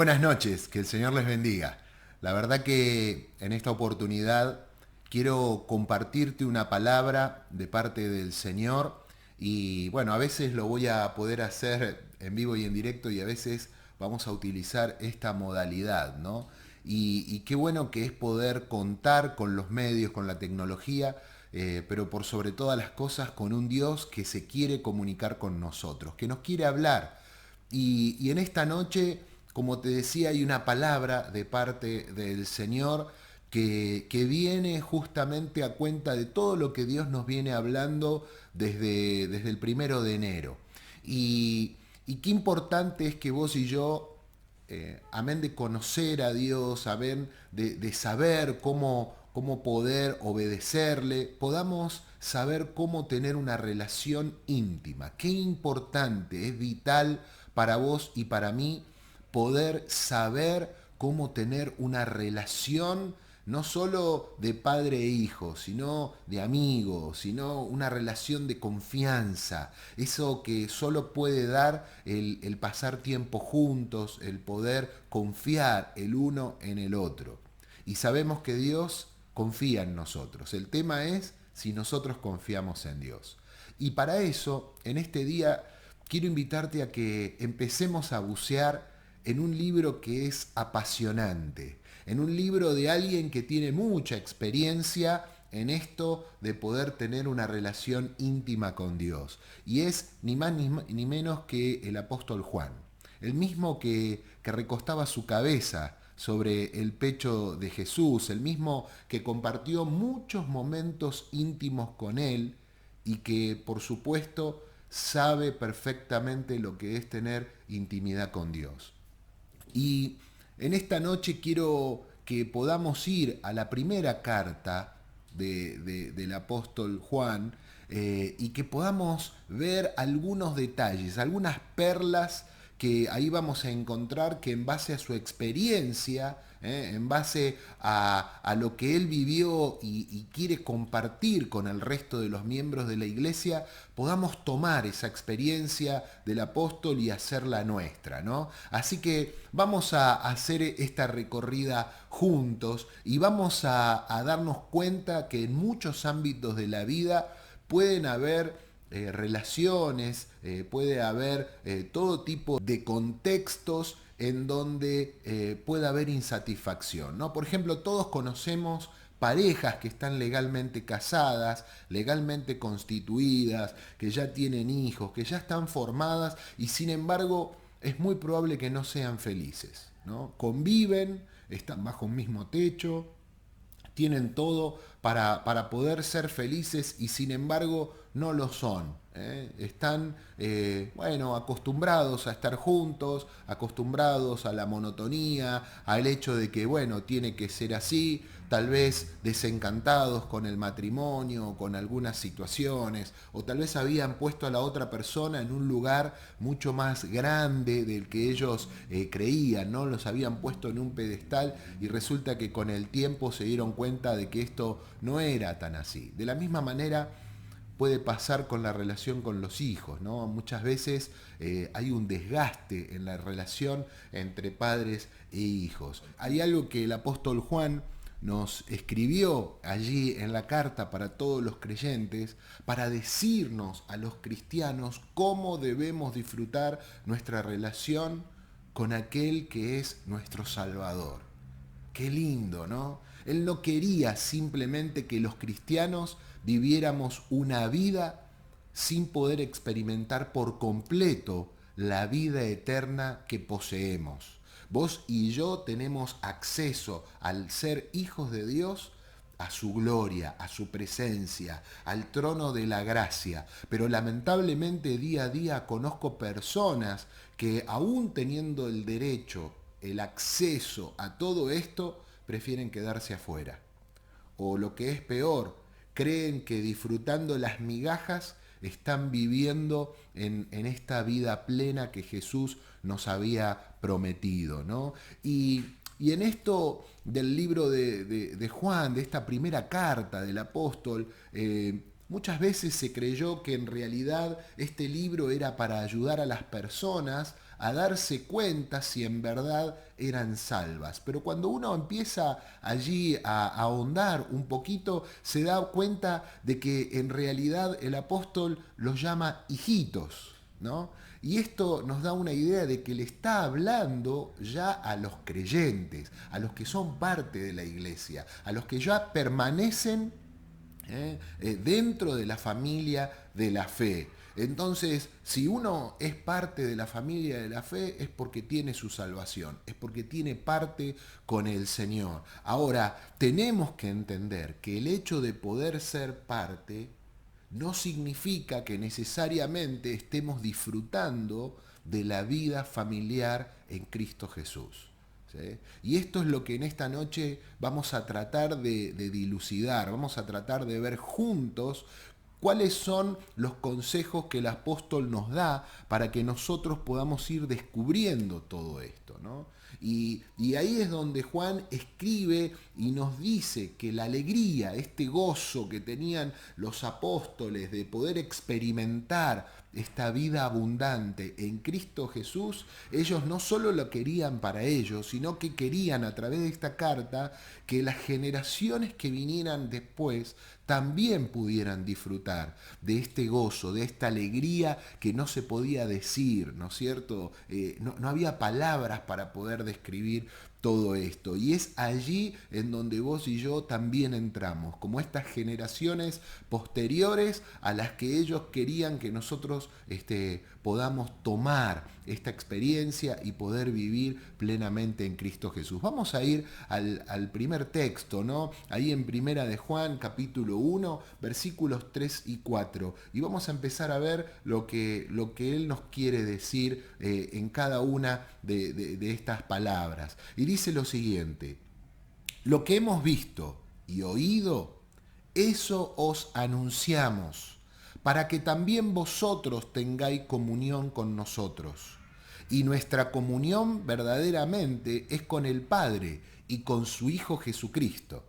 buenas noches, que el Señor les bendiga. La verdad que en esta oportunidad quiero compartirte una palabra de parte del Señor y bueno, a veces lo voy a poder hacer en vivo y en directo y a veces vamos a utilizar esta modalidad, ¿no? Y qué bueno que es poder contar con los medios, con la tecnología, pero por sobre todas las cosas con un Dios que se quiere comunicar con nosotros, que nos quiere hablar. Y en esta noche, como te decía, hay una palabra de parte del Señor que viene justamente a cuenta de todo lo que Dios nos viene hablando desde el 1 de enero. Y qué importante es que vos y yo, amén de conocer a Dios, amén de saber cómo poder obedecerle, podamos saber cómo tener una relación íntima. Qué importante, es vital para vos y para mí poder saber cómo tener una relación no solo de padre e hijo, sino de amigo, sino una relación de confianza, eso que solo puede dar el pasar tiempo juntos, el poder confiar el uno en el otro. Y sabemos que Dios confía en nosotros. El tema es si nosotros confiamos en Dios. Y para eso, en este día, quiero invitarte a que empecemos a bucear en un libro que es apasionante, en un libro de alguien que tiene mucha experiencia en esto de poder tener una relación íntima con Dios. Y es ni más ni menos que el apóstol Juan, el mismo que recostaba su cabeza sobre el pecho de Jesús, el mismo que compartió muchos momentos íntimos con él y que por supuesto sabe perfectamente lo que es tener intimidad con Dios. Y en esta noche quiero que podamos ir a la primera carta del apóstol Juan, y que podamos ver algunos detalles, algunas perlas que ahí vamos a encontrar que en base a su experiencia, en base a lo que él vivió y quiere compartir con el resto de los miembros de la iglesia, podamos tomar esa experiencia del apóstol y hacerla nuestra, ¿no? Así que vamos a hacer esta recorrida juntos y vamos a darnos cuenta que en muchos ámbitos de la vida pueden haber relaciones, puede haber todo tipo de contextos en donde puede haber insatisfacción, ¿no? Por ejemplo, todos conocemos parejas que están legalmente casadas, legalmente constituidas, que ya tienen hijos, que ya están formadas y sin embargo es muy probable que no sean felices, ¿no? Conviven, están bajo un mismo techo, tienen todo para poder ser felices y sin embargo no lo son. Están, bueno, acostumbrados a estar juntos, acostumbrados a la monotonía, al hecho de que, bueno, tiene que ser así, tal vez desencantados con el matrimonio, con algunas situaciones, o tal vez habían puesto a la otra persona en un lugar mucho más grande del que ellos creían, ¿no? Los habían puesto en un pedestal y resulta que con el tiempo se dieron cuenta de que esto no era tan así. De la misma manera puede pasar con la relación con los hijos, ¿no? Muchas veces hay un desgaste en la relación entre padres e hijos. Hay algo que el apóstol Juan nos escribió allí en la carta para todos los creyentes, para decirnos a los cristianos cómo debemos disfrutar nuestra relación con aquel que es nuestro Salvador. Qué lindo, ¿no? Él no quería simplemente que los cristianos viviéramos una vida sin poder experimentar por completo la vida eterna que poseemos. Vos y yo tenemos acceso al ser hijos de Dios a su gloria, a su presencia, al trono de la gracia. Pero lamentablemente día a día conozco personas que aún teniendo el derecho, el acceso a todo esto, prefieren quedarse afuera. O lo que es peor, creen que disfrutando las migajas están viviendo en esta vida plena que Jesús nos había prometido, ¿no? Y en esto del libro de Juan, de esta primera carta del apóstol, muchas veces se creyó que en realidad este libro era para ayudar a las personas a darse cuenta si en verdad eran salvas. Pero cuando uno empieza allí a ahondar un poquito, se da cuenta de que en realidad el apóstol los llama hijitos, ¿no? Y esto nos da una idea de que le está hablando ya a los creyentes, a los que son parte de la iglesia, a los que ya permanecen dentro de la familia de la fe. Entonces, si uno es parte de la familia de la fe, es porque tiene su salvación, es porque tiene parte con el Señor. Ahora, tenemos que entender que el hecho de poder ser parte no significa que necesariamente estemos disfrutando de la vida familiar en Cristo Jesús. ¿Sí? Y esto es lo que en esta noche vamos a tratar de dilucidar, vamos a tratar de ver juntos cuáles son los consejos que el apóstol nos da para que nosotros podamos ir descubriendo todo esto, ¿no? Y ahí es donde Juan escribe y nos dice que la alegría, este gozo que tenían los apóstoles de poder experimentar esta vida abundante en Cristo Jesús, ellos no solo lo querían para ellos, sino que querían a través de esta carta que las generaciones que vinieran después también pudieran disfrutar de este gozo, de esta alegría que no se podía decir, ¿no es cierto? No había palabras para poder describir todo esto. Y es allí en donde vos y yo también entramos, como estas generaciones posteriores a las que ellos querían que nosotros podamos tomar esta experiencia y poder vivir plenamente en Cristo Jesús. Vamos a ir al primer texto, ¿no? Ahí en Primera de Juan, capítulo 1, versículos 3 y 4. Y vamos a empezar a ver lo que Él nos quiere decir en cada una de estas palabras. Y dice lo siguiente: lo que hemos visto y oído, eso os anunciamos, para que también vosotros tengáis comunión con nosotros. Y nuestra comunión verdaderamente es con el Padre y con su Hijo Jesucristo.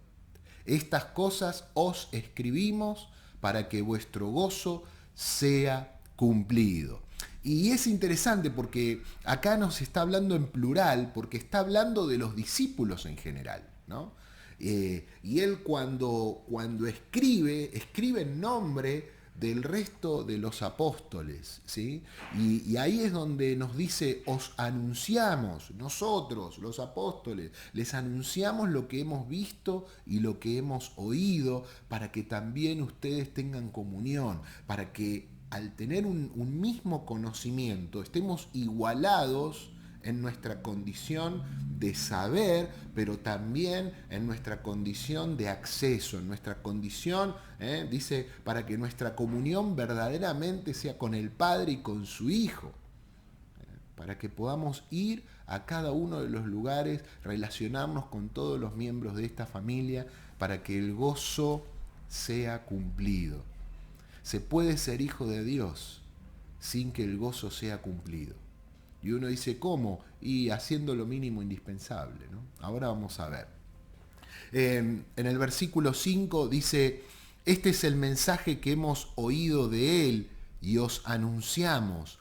Estas cosas os escribimos para que vuestro gozo sea cumplido. Y es interesante porque acá nos está hablando en plural, porque está hablando de los discípulos en general, ¿no? Y él cuando escribe en nombre del resto de los apóstoles, ¿sí? Y ahí es donde nos dice: os anunciamos, nosotros, los apóstoles, les anunciamos lo que hemos visto y lo que hemos oído, para que también ustedes tengan comunión, para que al tener un mismo conocimiento estemos igualados en nuestra condición de saber, pero también en nuestra condición de acceso, en nuestra condición, dice, para que nuestra comunión verdaderamente sea con el Padre y con su Hijo, para que podamos ir a cada uno de los lugares, relacionarnos con todos los miembros de esta familia, para que el gozo sea cumplido. Se puede ser hijo de Dios sin que el gozo sea cumplido. Y uno dice, ¿cómo? Y haciendo lo mínimo indispensable, ¿no? Ahora vamos a ver. En el versículo 5 dice: este es el mensaje que hemos oído de Él y os anunciamos.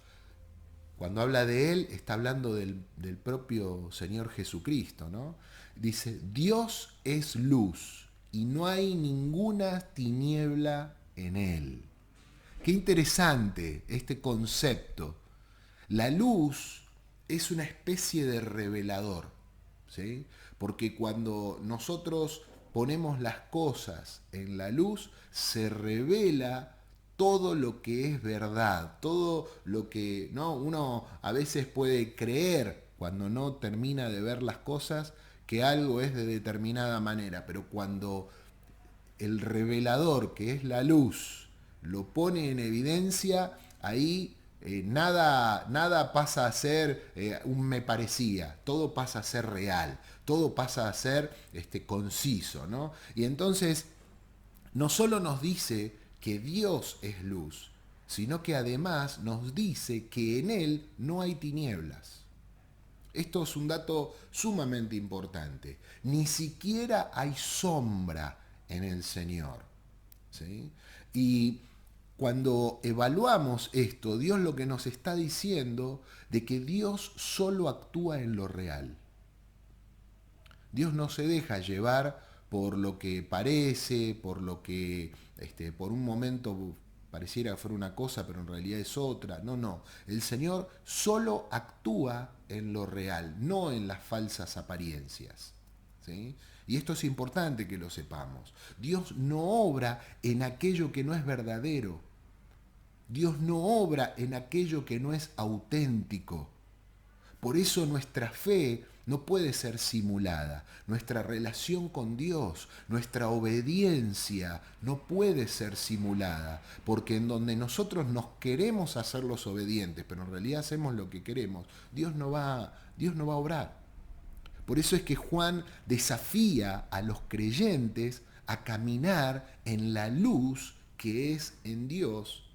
Cuando habla de Él, está hablando del propio Señor Jesucristo, ¿no? Dice: Dios es luz y no hay ninguna tiniebla en Él. Qué interesante este concepto. La luz es una especie de revelador, ¿sí? Porque cuando nosotros ponemos las cosas en la luz, se revela todo lo que es verdad, todo lo que, ¿no?, uno a veces puede creer cuando no termina de ver las cosas que algo es de determinada manera, pero cuando el revelador, que es la luz, lo pone en evidencia, ahí nada pasa a ser un me parecía, todo pasa a ser real, todo pasa a ser conciso, ¿no? Y entonces no solo nos dice que Dios es luz, sino que además nos dice que en Él no hay tinieblas. Esto es un dato sumamente importante. Ni siquiera hay sombra en el Señor, ¿sí? Y cuando evaluamos esto, Dios lo que nos está diciendo de que Dios solo actúa en lo real. Dios no se deja llevar por lo que parece, por lo que por un momento pareciera que fuera una cosa, pero en realidad es otra. No, no. El Señor solo actúa en lo real, no en las falsas apariencias. ¿Sí? Y esto es importante que lo sepamos. Dios no obra en aquello que no es verdadero. Dios no obra en aquello que no es auténtico. Por eso nuestra fe no puede ser simulada. Nuestra relación con Dios, nuestra obediencia no puede ser simulada. Porque en donde nosotros nos queremos hacer los obedientes, pero en realidad hacemos lo que queremos, Dios no va a obrar. Por eso es que Juan desafía a los creyentes a caminar en la luz que es en Dios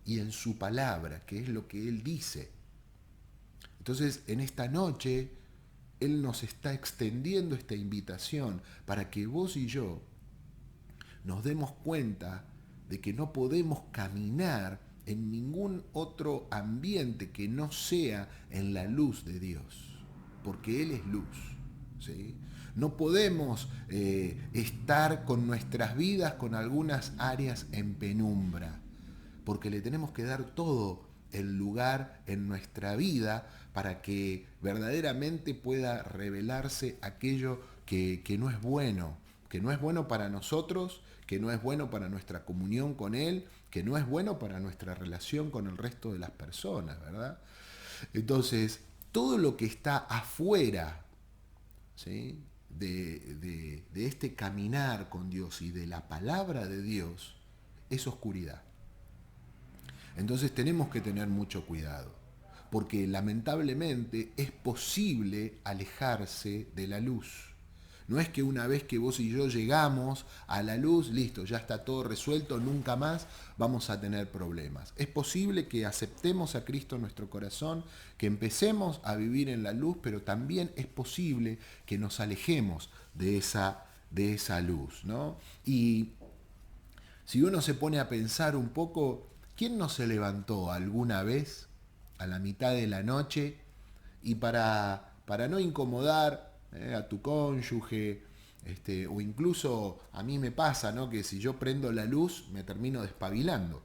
y en su palabra, que es lo que Él dice. Entonces, en esta noche, Él nos está extendiendo esta invitación para que vos y yo nos demos cuenta de que no podemos caminar en ningún otro ambiente que no sea en la luz de Dios, porque Él es luz. ¿Sí? No podemos estar con nuestras vidas con algunas áreas en penumbra, porque le tenemos que dar todo el lugar en nuestra vida para que verdaderamente pueda revelarse aquello que no es bueno, que no es bueno para nosotros, que no es bueno para nuestra comunión con Él, que no es bueno para nuestra relación con el resto de las personas, ¿verdad? Entonces, todo lo que está afuera, ¿sí?, de este caminar con Dios y de la palabra de Dios es oscuridad. Entonces tenemos que tener mucho cuidado, porque lamentablemente es posible alejarse de la luz. No es que una vez que vos y yo llegamos a la luz, listo, ya está todo resuelto, nunca más vamos a tener problemas. Es posible que aceptemos a Cristo en nuestro corazón, que empecemos a vivir en la luz, pero también es posible que nos alejemos de esa luz, ¿no? Y si uno se pone a pensar un poco, ¿quién no se levantó alguna vez a la mitad de la noche y para no incomodar a tu cónyuge, o incluso a mí me pasa, ¿no?, que si yo prendo la luz me termino despabilando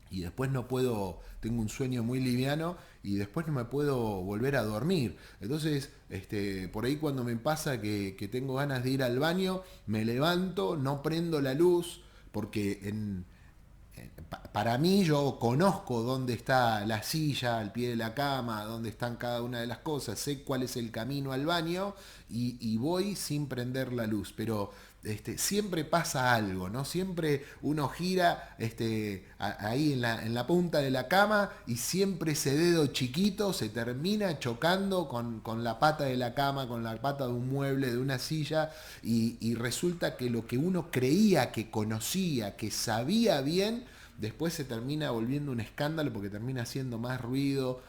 y después no puedo, tengo un sueño muy liviano y después no me puedo volver a dormir. Entonces, por ahí cuando me pasa que tengo ganas de ir al baño, me levanto, no prendo la luz, porque para mí yo conozco dónde está la silla al pie de la cama, dónde están cada una de las cosas, sé cuál es el camino al baño y voy sin prender la luz, pero siempre pasa algo, ¿no? Siempre uno gira ahí en la punta de la cama y siempre ese dedo chiquito se termina chocando con la pata de la cama, con la pata de un mueble, de una silla, y resulta que lo que uno creía que conocía, que sabía bien, después se termina volviendo un escándalo porque termina haciendo más ruido,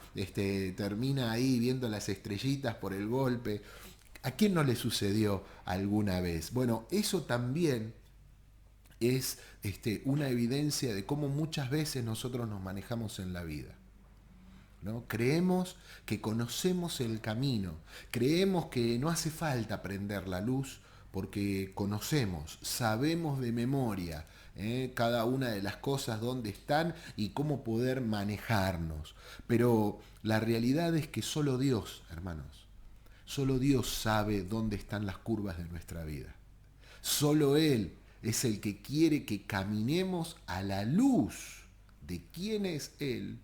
termina ahí viendo las estrellitas por el golpe. ¿A quién no le sucedió alguna vez? Bueno, eso también es una evidencia de cómo muchas veces nosotros nos manejamos en la vida, ¿no? Creemos que conocemos el camino, creemos que no hace falta prender la luz porque conocemos, sabemos de memoria cada una de las cosas, dónde están y cómo poder manejarnos. Pero la realidad es que solo Dios, hermanos, solo Dios sabe dónde están las curvas de nuestra vida. Solo Él es el que quiere que caminemos a la luz de quién es Él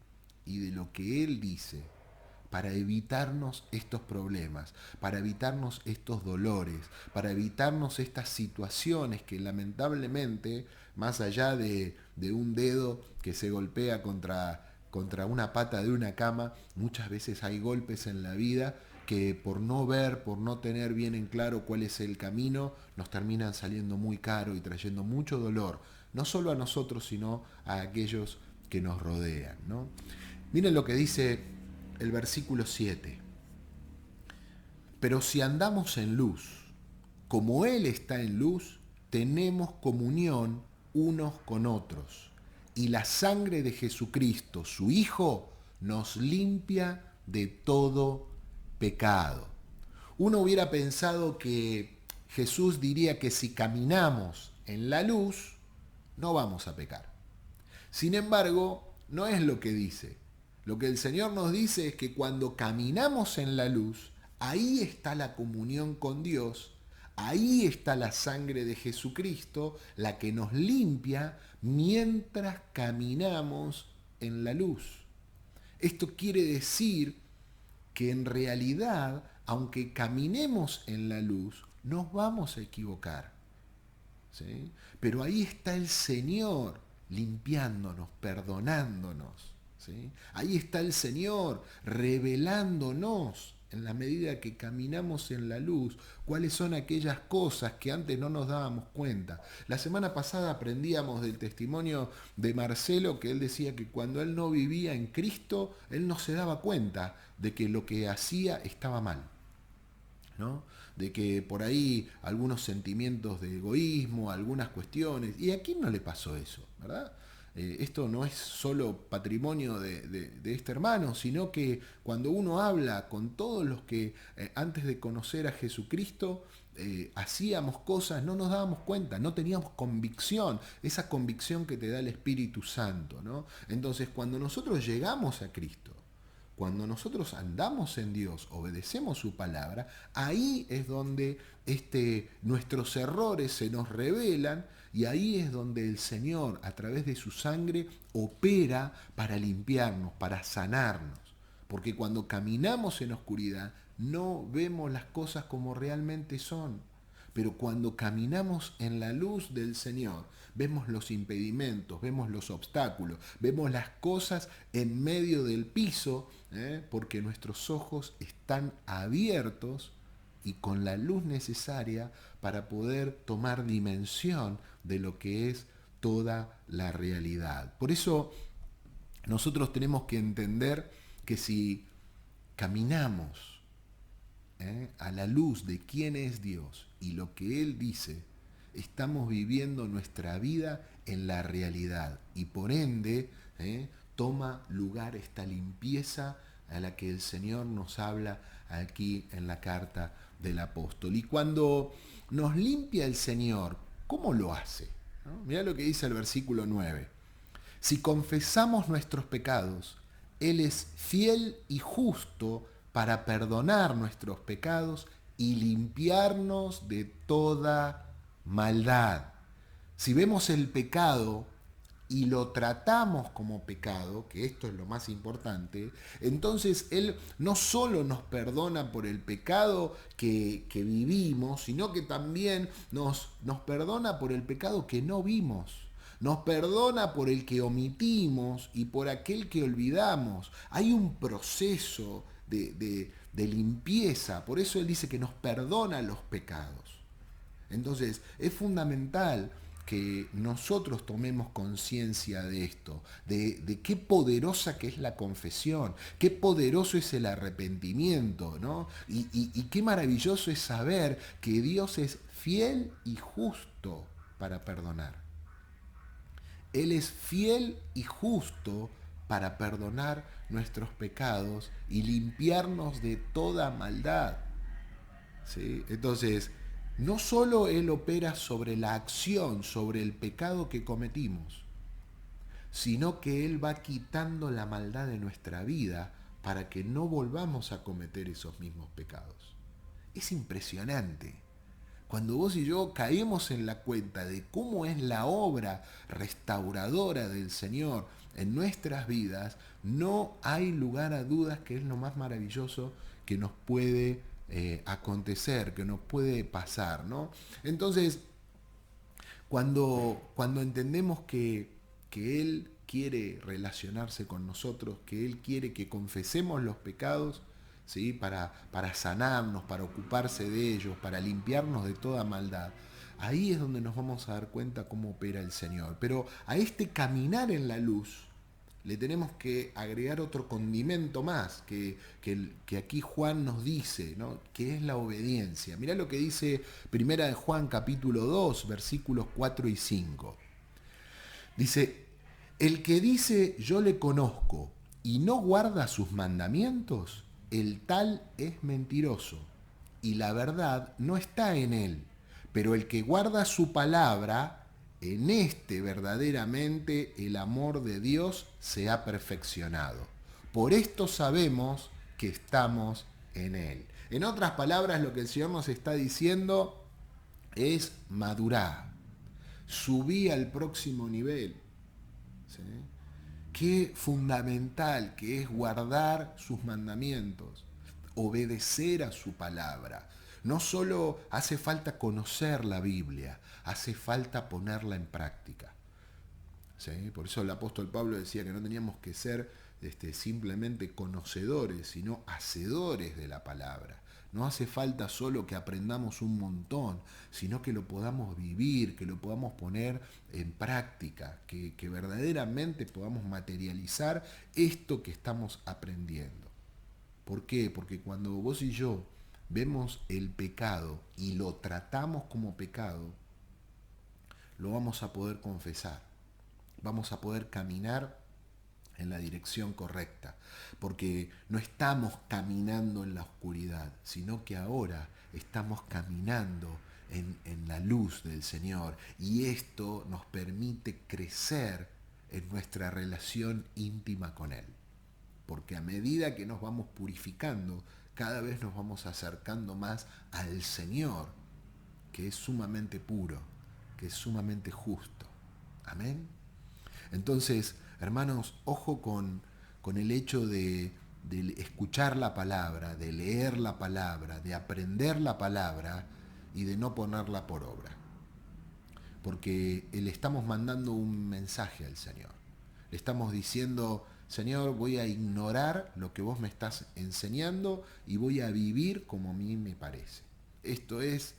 y de lo que Él dice, para evitarnos estos problemas, para evitarnos estos dolores, para evitarnos estas situaciones que lamentablemente, más allá de un dedo que se golpea contra una pata de una cama, muchas veces hay golpes en la vida que por no ver, por no tener bien en claro cuál es el camino, nos terminan saliendo muy caro y trayendo mucho dolor, no solo a nosotros, sino a aquellos que nos rodean, ¿no? Miren lo que dice el versículo 7. Pero si andamos en luz, como Él está en luz, tenemos comunión unos con otros. y la sangre de Jesucristo, su Hijo, nos limpia de todo pecado. Uno hubiera pensado que Jesús diría que si caminamos en la luz, no vamos a pecar. Sin embargo, no es lo que dice. Lo que el Señor nos dice es que cuando caminamos en la luz, ahí está la comunión con Dios, ahí está la sangre de Jesucristo, la que nos limpia mientras caminamos en la luz. Esto quiere decir que en realidad, aunque caminemos en la luz, nos vamos a equivocar. ¿Sí? Pero ahí está el Señor limpiándonos, perdonándonos. ¿Sí? Ahí está el Señor revelándonos en la medida que caminamos en la luz cuáles son aquellas cosas que antes no nos dábamos cuenta. La semana pasada aprendíamos del testimonio de Marcelo, que él decía que cuando él no vivía en Cristo, él no se daba cuenta de que lo que hacía estaba mal, ¿no? De que por ahí algunos sentimientos de egoísmo, algunas cuestiones, y a quién no le pasó eso, ¿verdad? Esto no es solo patrimonio de este hermano, sino que cuando uno habla con todos los que antes de conocer a Jesucristo hacíamos cosas, no nos dábamos cuenta, no teníamos convicción, esa convicción que te da el Espíritu Santo, ¿no? Entonces, cuando nosotros llegamos a Cristo, cuando nosotros andamos en Dios, obedecemos su palabra, ahí es donde nuestros errores se nos revelan y ahí es donde el Señor, a través de su sangre, opera para limpiarnos, para sanarnos. Porque cuando caminamos en oscuridad, no vemos las cosas como realmente son. Pero cuando caminamos en la luz del Señor, vemos los impedimentos, vemos los obstáculos, vemos las cosas en medio del piso, porque nuestros ojos están abiertos y con la luz necesaria para poder tomar dimensión de lo que es toda la realidad. Por eso nosotros tenemos que entender que si caminamos a la luz de quién es Dios y lo que Él dice, estamos viviendo nuestra vida en la realidad y por ende toma lugar esta limpieza a la que el Señor nos habla aquí en la carta del apóstol. Y cuando nos limpia el Señor, ¿cómo lo hace? ¿No? Mirá lo que dice el versículo 9. Si confesamos nuestros pecados, Él es fiel y justo para perdonar nuestros pecados y limpiarnos de toda maldad. Si vemos el pecado y lo tratamos como pecado, que esto es lo más importante, entonces Él no solo nos perdona por el pecado que vivimos, sino que también nos perdona por el pecado que no vimos. Nos perdona por el que omitimos y por aquel que olvidamos. Hay un proceso de limpieza, por eso Él dice que nos perdona los pecados. Entonces es fundamental que nosotros tomemos conciencia de esto, de qué poderosa que es la confesión, qué poderoso es el arrepentimiento, ¿no? Y qué maravilloso es saber que Dios es fiel y justo para perdonar. Él es fiel y justo para perdonar nuestros pecados y limpiarnos de toda maldad. ¿Sí? Entonces, no solo Él opera sobre la acción, sobre el pecado que cometimos, sino que Él va quitando la maldad de nuestra vida para que no volvamos a cometer esos mismos pecados. Es impresionante. Cuando vos y yo caemos en la cuenta de cómo es la obra restauradora del Señor en nuestras vidas, no hay lugar a dudas que es lo más maravilloso que nos puede acontecer, que nos puede pasar, ¿no? Entonces, cuando entendemos que Él quiere relacionarse con nosotros, que Él quiere que confesemos los pecados, ¿sí? Para sanarnos, para ocuparse de ellos, para limpiarnos de toda maldad, ahí es donde nos vamos a dar cuenta cómo opera el Señor. Pero a este caminar en la luz le tenemos que agregar otro condimento más, que aquí Juan nos dice, ¿no? Que es la obediencia. Mirá lo que dice Primera de Juan capítulo 2, versículos 4 y 5. Dice, El que dice yo le conozco y no guarda sus mandamientos, el tal es mentiroso y la verdad no está en él. Pero el que guarda su palabra, en este verdaderamente el amor de Dios se ha perfeccionado. Por esto sabemos que estamos en él. En otras palabras, lo que el Señor nos está diciendo es madurar, subí al próximo nivel. ¿Sí? Qué fundamental que es guardar sus mandamientos, obedecer a su palabra. No solo hace falta conocer la Biblia, hace falta ponerla en práctica. ¿Sí? Por eso el apóstol Pablo decía que no teníamos que ser simplemente conocedores, sino hacedores de la palabra. No hace falta solo que aprendamos un montón, sino que lo podamos vivir, que lo podamos poner en práctica, que verdaderamente podamos materializar esto que estamos aprendiendo. ¿Por qué? Porque cuando vos y yo vemos el pecado y lo tratamos como pecado, lo vamos a poder confesar, vamos a poder caminar en la dirección correcta, porque no estamos caminando en la oscuridad, sino que ahora estamos caminando en la luz del Señor, y esto nos permite crecer en nuestra relación íntima con Él, porque a medida que nos vamos purificando, cada vez nos vamos acercando más al Señor, que es sumamente puro, que es sumamente justo. Amén. Entonces, hermanos, ojo con el hecho de escuchar la palabra, de leer la palabra, de aprender la palabra y de no ponerla por obra. Porque le estamos mandando un mensaje al Señor. Le estamos diciendo, Señor, voy a ignorar lo que vos me estás enseñando y voy a vivir como a mí me parece. Esto es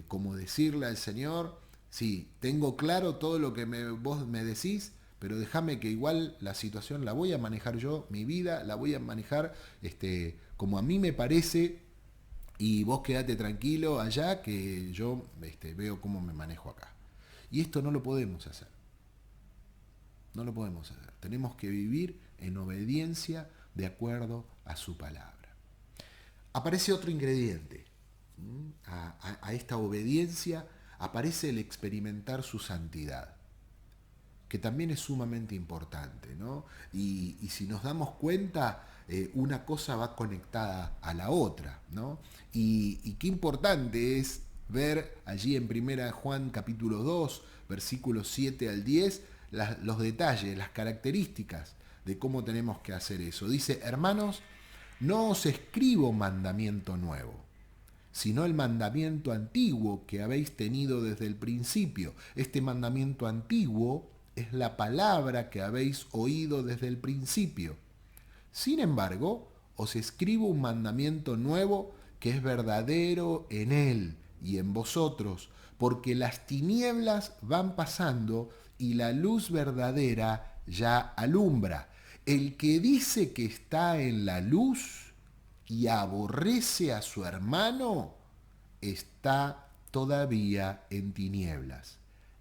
como decirle al Señor, sí, tengo claro todo lo que vos me decís, pero déjame que igual la situación la voy a manejar yo, mi vida la voy a manejar como a mí me parece, y vos quedate tranquilo allá que yo veo cómo me manejo acá. Y esto no lo podemos hacer. No lo podemos hacer. Tenemos que vivir en obediencia de acuerdo a su palabra. Aparece otro ingrediente. A esta obediencia aparece el experimentar su santidad, que también es sumamente importante, ¿no? Y si nos damos cuenta, una cosa va conectada a la otra, ¿no? Y qué importante es ver allí en 1 Juan capítulo 2, versículos 7 al 10, los detalles, las características de cómo tenemos que hacer eso. Dice, hermanos, no os escribo mandamiento nuevo, sino el mandamiento antiguo que habéis tenido desde el principio. Este mandamiento antiguo es la palabra que habéis oído desde el principio. Sin embargo, os escribo un mandamiento nuevo que es verdadero en él y en vosotros, porque las tinieblas van pasando y la luz verdadera ya alumbra. El que dice que está en la luz y aborrece a su hermano, está todavía en tinieblas.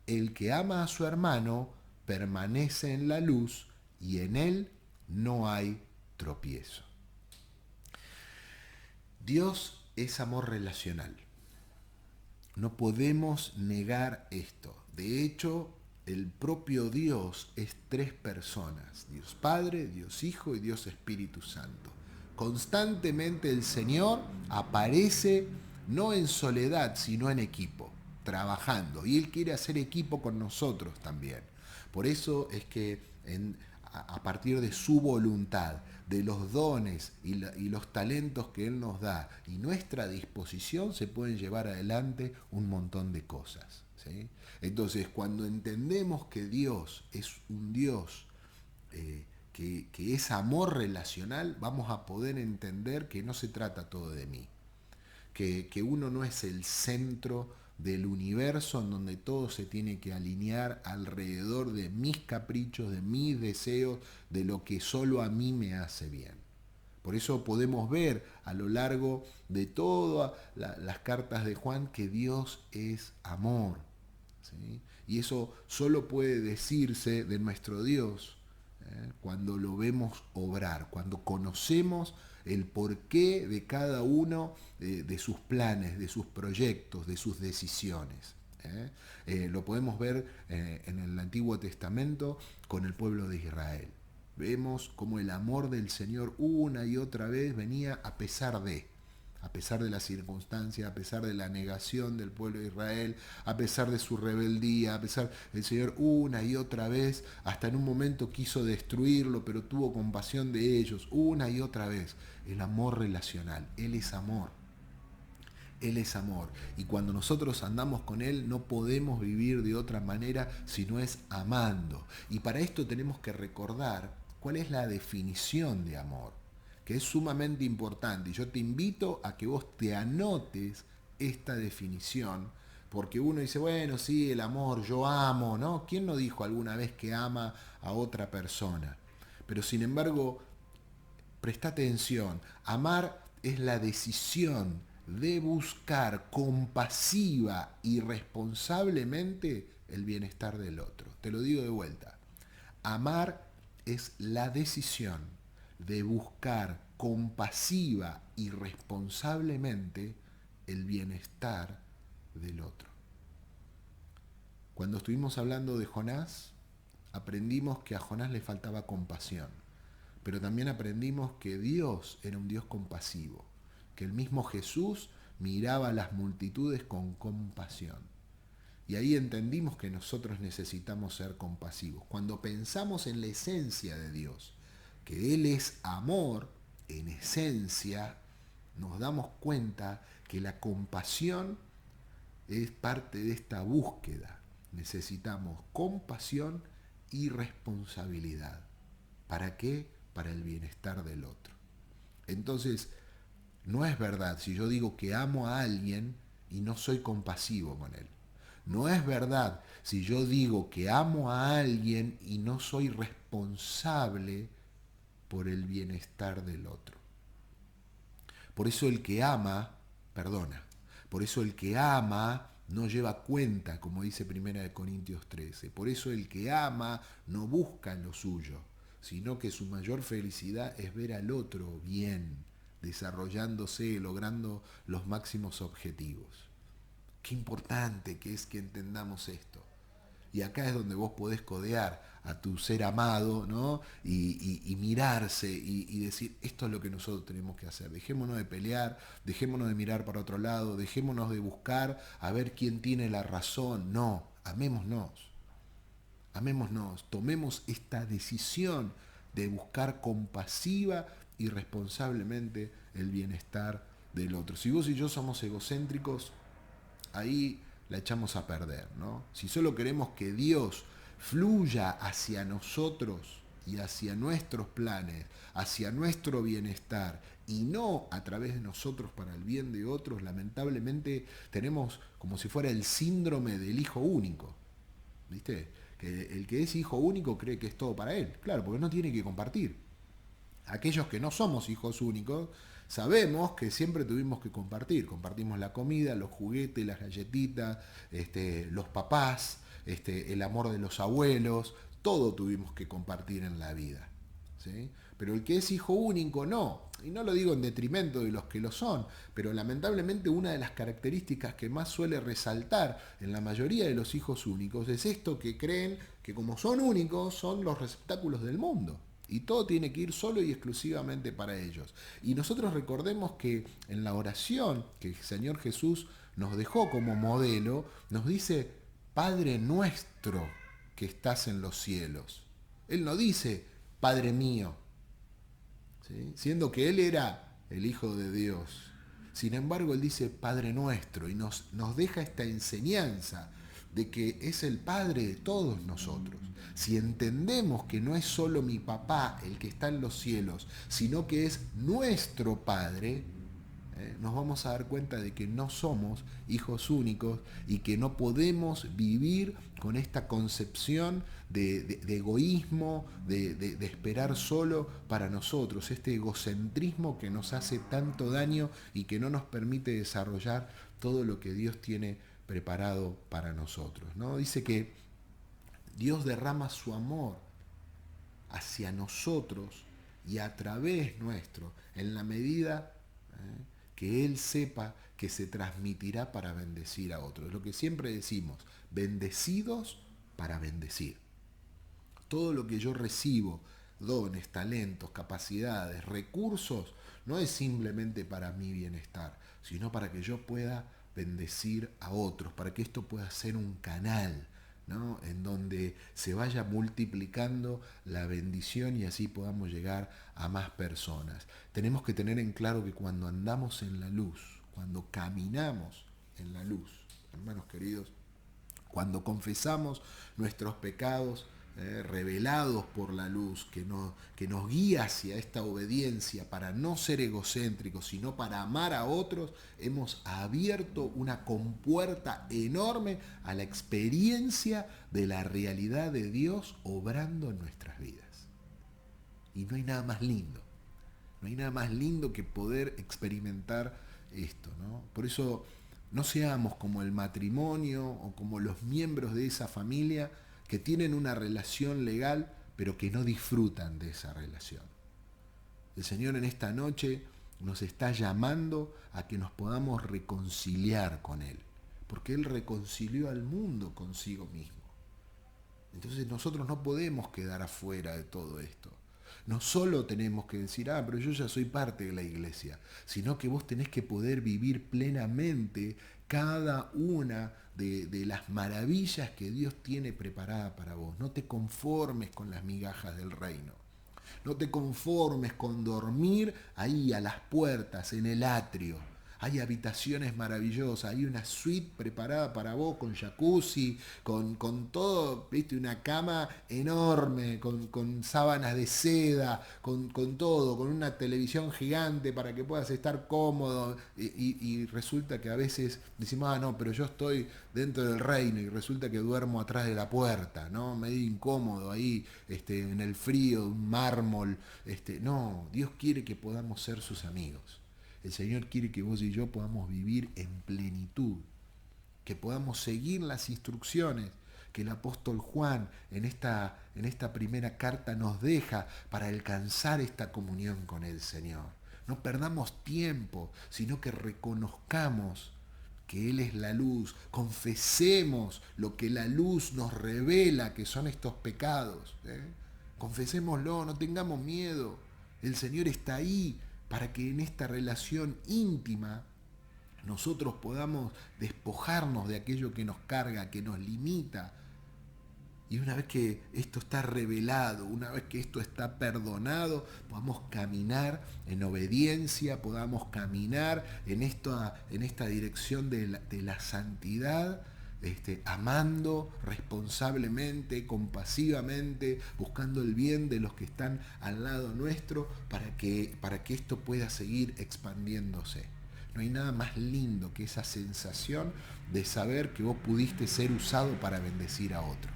El que ama a su hermano permanece en la luz y en él no hay tropiezo. Dios es amor relacional. No podemos negar esto. De hecho, el propio Dios es tres personas: Dios Padre, Dios Hijo y Dios Espíritu Santo. Constantemente el Señor aparece no en soledad, sino en equipo, trabajando. Y Él quiere hacer equipo con nosotros también. Por eso es que a partir de su voluntad, de los dones y los talentos que Él nos da y nuestra disposición, se pueden llevar adelante un montón de cosas, ¿sí? Entonces, cuando entendemos que Dios es un Dios que es amor relacional, vamos a poder entender que no se trata todo de mí, que uno no es el centro del universo en donde todo se tiene que alinear alrededor de mis caprichos, de mis deseos, de lo que solo a mí me hace bien. Por eso podemos ver a lo largo de todas las cartas de Juan que Dios es amor, ¿sí? Y eso solo puede decirse de nuestro Dios cuando lo vemos obrar, cuando conocemos el porqué de cada uno de sus planes, de sus proyectos, de sus decisiones. Lo podemos ver en el Antiguo Testamento con el pueblo de Israel. Vemos cómo el amor del Señor una y otra vez venía a pesar de la circunstancia, a pesar de la negación del pueblo de Israel, a pesar de su rebeldía, el Señor una y otra vez, hasta en un momento quiso destruirlo, pero tuvo compasión de ellos, una y otra vez. El amor relacional, Él es amor. Él es amor. Y cuando nosotros andamos con Él, no podemos vivir de otra manera si no es amando. Y para esto tenemos que recordar cuál es la definición de amor, que es sumamente importante. Y yo te invito a que vos te anotes esta definición, porque uno dice, bueno, sí, el amor, yo amo, ¿no? ¿Quién no dijo alguna vez que ama a otra persona? Pero sin embargo, presta atención, amar es la decisión de buscar compasiva y responsablemente el bienestar del otro. Te lo digo de vuelta. Amar es la decisión de buscar compasiva y responsablemente el bienestar del otro. Cuando estuvimos hablando de Jonás, aprendimos que a Jonás le faltaba compasión, pero también aprendimos que Dios era un Dios compasivo, que el mismo Jesús miraba a las multitudes con compasión. Y ahí entendimos que nosotros necesitamos ser compasivos. Cuando pensamos en la esencia de Dios, que Él es amor, en esencia, nos damos cuenta que la compasión es parte de esta búsqueda. Necesitamos compasión y responsabilidad. ¿Para qué? Para el bienestar del otro. Entonces, no es verdad si yo digo que amo a alguien y no soy compasivo con él. No es verdad si yo digo que amo a alguien y no soy responsable por el bienestar del otro. Por eso el que ama, perdona. Por eso el que ama no lleva cuenta, como dice 1 Corintios 13. Por eso el que ama no busca lo suyo, sino que su mayor felicidad es ver al otro bien, desarrollándose, logrando los máximos objetivos. Qué importante que es que entendamos esto. Y acá es donde vos podés codear a tu ser amado, ¿no? Y mirarse y decir, esto es lo que nosotros tenemos que hacer. Dejémonos de pelear, dejémonos de mirar para otro lado, dejémonos de buscar a ver quién tiene la razón. No, amémonos. Amémonos, tomemos esta decisión de buscar compasiva y responsablemente el bienestar del otro. Si vos y yo somos egocéntricos, ahí la echamos a perder, ¿no? Si solo queremos que Dios fluya hacia nosotros y hacia nuestros planes, hacia nuestro bienestar y no a través de nosotros para el bien de otros, lamentablemente tenemos como si fuera el síndrome del hijo único, ¿viste? Que el que es hijo único cree que es todo para él, claro, porque no tiene que compartir. Aquellos que no somos hijos únicos, sabemos que siempre tuvimos que compartir. Compartimos la comida, los juguetes, las galletitas, los papás, el amor de los abuelos, todo tuvimos que compartir en la vida, ¿sí? Pero el que es hijo único no, y no lo digo en detrimento de los que lo son, pero lamentablemente una de las características que más suele resaltar en la mayoría de los hijos únicos es esto, que creen que como son únicos son los receptáculos del mundo. Y todo tiene que ir solo y exclusivamente para ellos. Y nosotros recordemos que en la oración que el Señor Jesús nos dejó como modelo, nos dice, Padre nuestro que estás en los cielos. Él no dice, Padre mío, ¿sí? Siendo que Él era el Hijo de Dios. Sin embargo, Él dice, Padre nuestro, y nos deja esta enseñanza de que es el Padre de todos nosotros. Si entendemos que no es solo mi papá el que está en los cielos, sino que es nuestro Padre, nos vamos a dar cuenta de que no somos hijos únicos y que no podemos vivir con esta concepción de egoísmo, de esperar solo para nosotros, este egocentrismo que nos hace tanto daño y que no nos permite desarrollar todo lo que Dios tiene preparado para nosotros, ¿no? Dice que Dios derrama su amor hacia nosotros y a través nuestro, en la medida que Él sepa que se transmitirá para bendecir a otros. Lo que siempre decimos, bendecidos para bendecir. Todo lo que yo recibo, dones, talentos, capacidades, recursos, no es simplemente para mi bienestar, sino para que yo pueda bendecir a otros, para que esto pueda ser un canal, ¿no? En donde se vaya multiplicando la bendición y así podamos llegar a más personas. Tenemos que tener en claro que cuando andamos en la luz, cuando caminamos en la luz, hermanos queridos, cuando confesamos nuestros pecados, revelados por la luz, que nos guía hacia esta obediencia para no ser egocéntricos, sino para amar a otros, hemos abierto una compuerta enorme a la experiencia de la realidad de Dios obrando en nuestras vidas. Y no hay nada más lindo, no hay nada más lindo que poder experimentar esto, ¿no? Por eso no seamos como el matrimonio o como los miembros de esa familia que tienen una relación legal, pero que no disfrutan de esa relación. El Señor en esta noche nos está llamando a que nos podamos reconciliar con Él, porque Él reconcilió al mundo consigo mismo. Entonces nosotros no podemos quedar afuera de todo esto. No solo tenemos que decir, pero yo ya soy parte de la iglesia, sino que vos tenés que poder vivir plenamente cada una de las maravillas que Dios tiene preparada para vos. No te conformes con las migajas del reino. No te conformes con dormir ahí a las puertas, en el atrio. Hay habitaciones maravillosas, hay una suite preparada para vos con jacuzzi, con todo, ¿viste? Una cama enorme, con sábanas de seda, con todo, con una televisión gigante para que puedas estar cómodo. Y resulta que a veces decimos, no, pero yo estoy dentro del reino y resulta que duermo atrás de la puerta, ¿no? Medio incómodo ahí, en el frío, un mármol. No, Dios quiere que podamos ser sus amigos. El Señor quiere que vos y yo podamos vivir en plenitud, que podamos seguir las instrucciones que el apóstol Juan en esta primera carta nos deja para alcanzar esta comunión con el Señor. No perdamos tiempo, sino que reconozcamos que Él es la luz, confesemos lo que la luz nos revela, que son estos pecados. Confesémoslo, no tengamos miedo. El Señor está ahí para que en esta relación íntima nosotros podamos despojarnos de aquello que nos carga, que nos limita. Y una vez que esto está revelado, una vez que esto está perdonado, podamos caminar en obediencia, podamos caminar en esta dirección de la santidad, amando responsablemente, compasivamente, buscando el bien de los que están al lado nuestro, para que esto pueda seguir expandiéndose. No hay nada más lindo que esa sensación de saber que vos pudiste ser usado para bendecir a otro,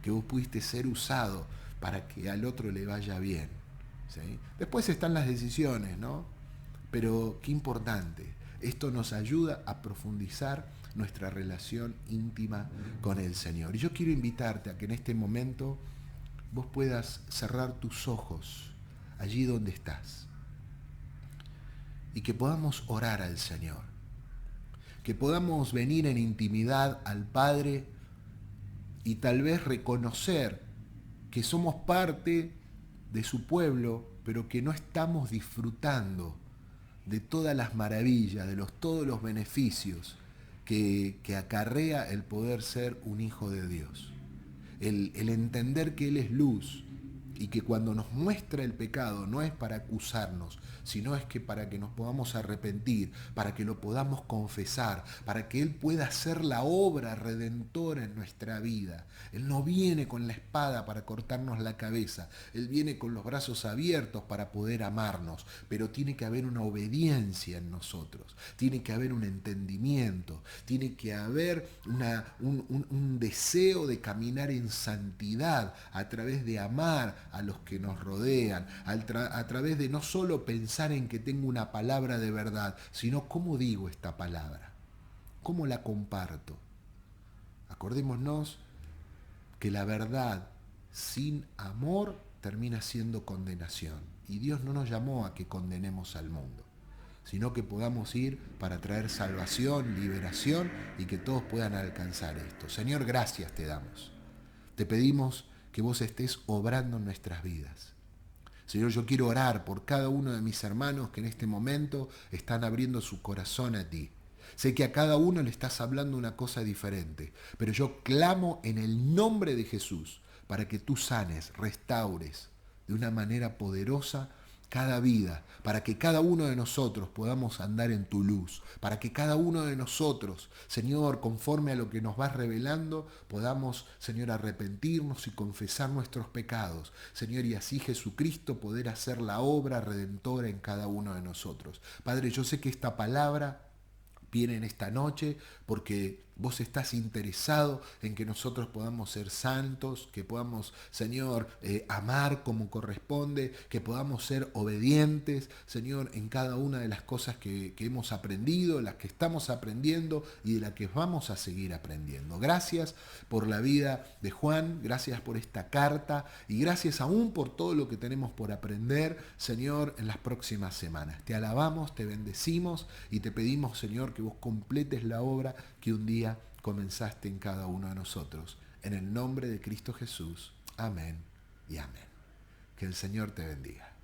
que vos pudiste ser usado para que al otro le vaya bien, ¿sí? Después están las decisiones, ¿no? Pero qué importante, esto nos ayuda a profundizar nuestra relación íntima con el Señor. Y yo quiero invitarte a que en este momento vos puedas cerrar tus ojos allí donde estás y que podamos orar al Señor, que podamos venir en intimidad al Padre y tal vez reconocer que somos parte de su pueblo, pero que no estamos disfrutando de todas las maravillas, de todos los beneficios que acarrea el poder ser un hijo de Dios. El entender que Él es luz y que cuando nos muestra el pecado no es para acusarnos, sino es que para que nos podamos arrepentir, para que lo podamos confesar, para que Él pueda hacer la obra redentora en nuestra vida. Él no viene con la espada para cortarnos la cabeza, Él viene con los brazos abiertos para poder amarnos, pero tiene que haber una obediencia en nosotros, tiene que haber un entendimiento, tiene que haber un deseo de caminar en santidad a través de amar a los que nos rodean, a través de no solo pensar en que tengo una palabra de verdad, sino cómo digo esta palabra. ¿Cómo la comparto? Acordémonos que la verdad sin amor termina siendo condenación. Y Dios no nos llamó a que condenemos al mundo, sino que podamos ir para traer salvación, liberación y que todos puedan alcanzar esto. Señor, gracias te damos. Te pedimos que vos estés obrando en nuestras vidas. Señor, yo quiero orar por cada uno de mis hermanos que en este momento están abriendo su corazón a ti. Sé que a cada uno le estás hablando una cosa diferente, pero yo clamo en el nombre de Jesús para que tú sanes, restaures de una manera poderosa cada vida, para que cada uno de nosotros podamos andar en tu luz, para que cada uno de nosotros, Señor, conforme a lo que nos vas revelando, podamos, Señor, arrepentirnos y confesar nuestros pecados, Señor, y así Jesucristo poder hacer la obra redentora en cada uno de nosotros. Padre, yo sé que esta palabra viene en esta noche porque vos estás interesado en que nosotros podamos ser santos, que podamos, Señor, amar como corresponde, que podamos ser obedientes, Señor, en cada una de las cosas que hemos aprendido, las que estamos aprendiendo y de las que vamos a seguir aprendiendo. Gracias por la vida de Juan, gracias por esta carta y gracias aún por todo lo que tenemos por aprender, Señor, en las próximas semanas. Te alabamos, te bendecimos y te pedimos, Señor, que vos completes la obra que un día comenzaste en cada uno de nosotros. En el nombre de Cristo Jesús. Amén y amén. Que el Señor te bendiga.